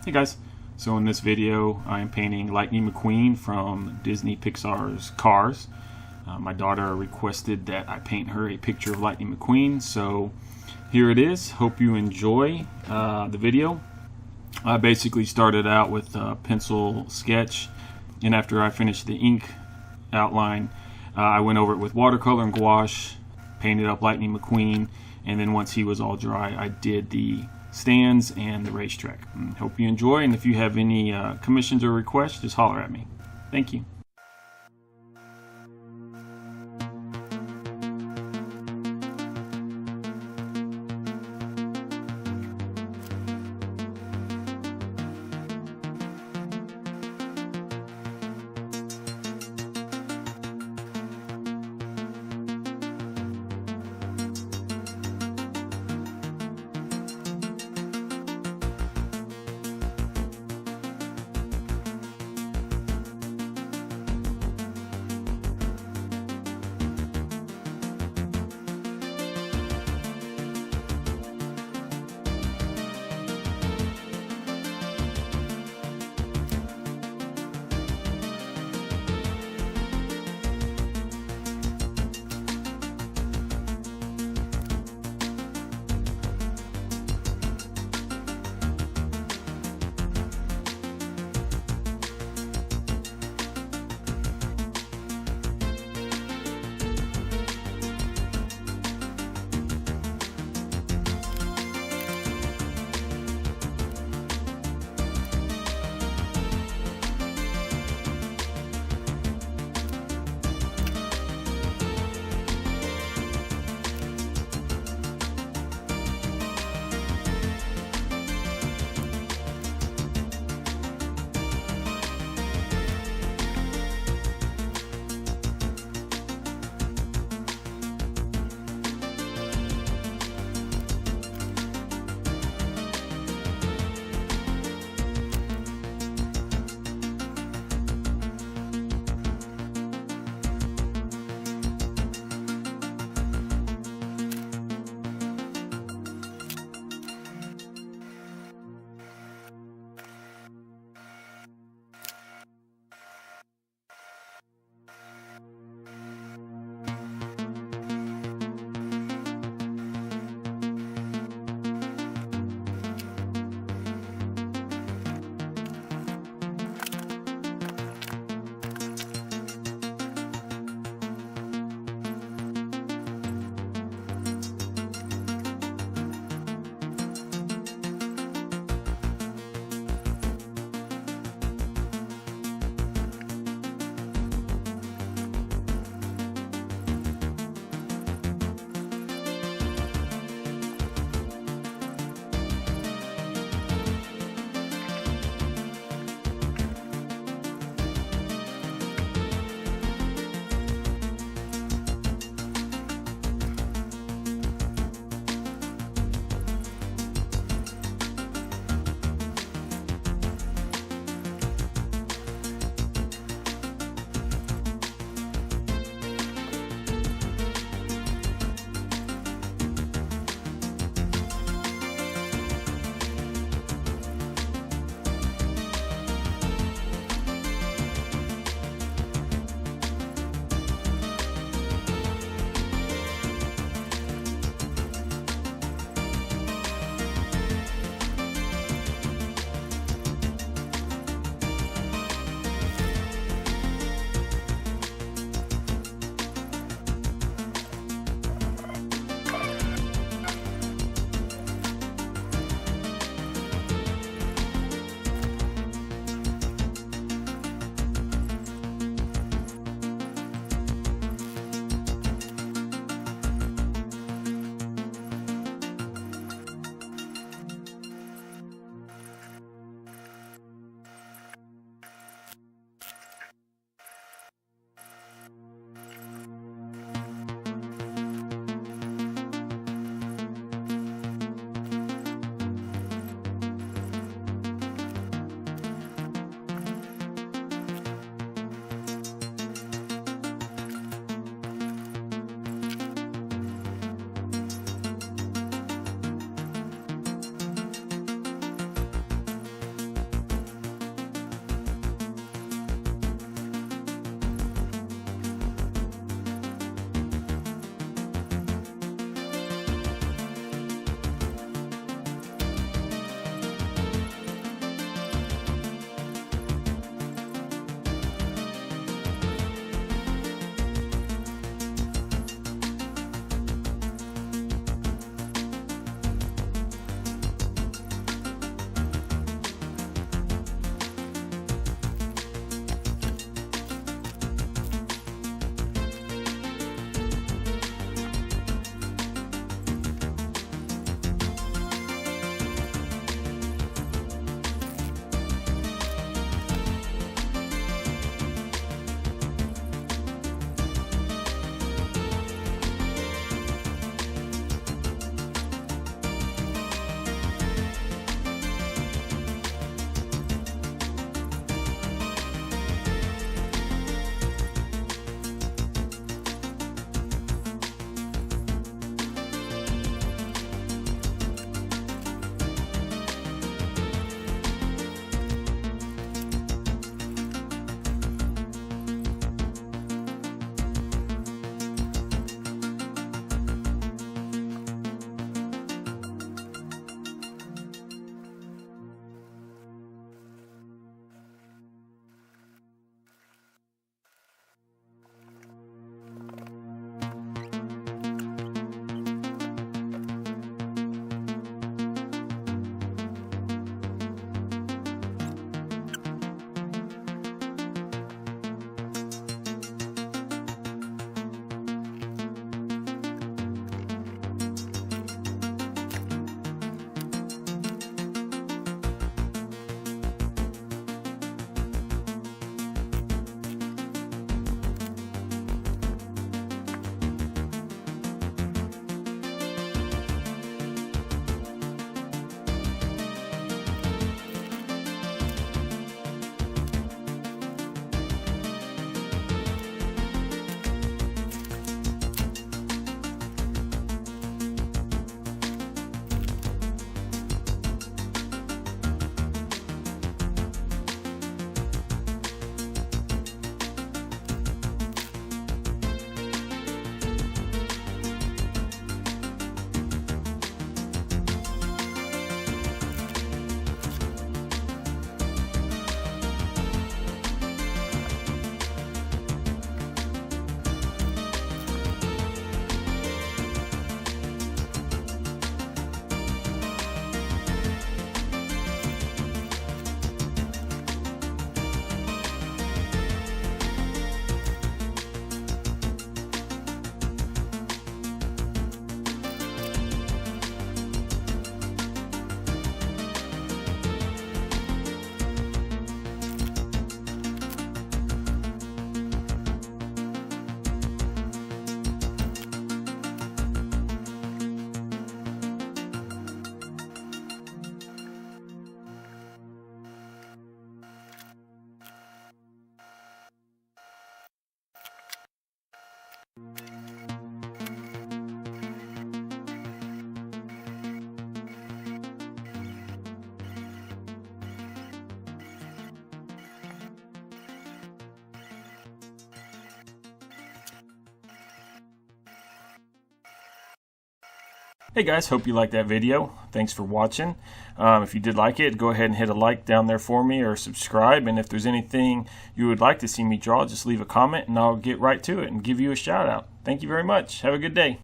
Hey guys, so in this video I am painting Lightning McQueen from Disney Pixar's Cars. My daughter requested that I paint her a picture of Lightning McQueen, so here it is. Hope you enjoy the video. I basically started out with a pencil sketch, and after I finished the ink outline, I went over it with watercolor and gouache, painted up Lightning McQueen, and then once he was all dry I did the stands and the racetrack. Hope you enjoy, and if you have any commissions or requests, just holler at me. Thank you. Hey guys, hope you liked that video. Thanks for watching. If you did like it, go ahead and hit a like down there for me or subscribe. And if there's anything you would like to see me draw, just leave a comment and I'll get right to it and give you a shout out. Thank you very much. Have a good day.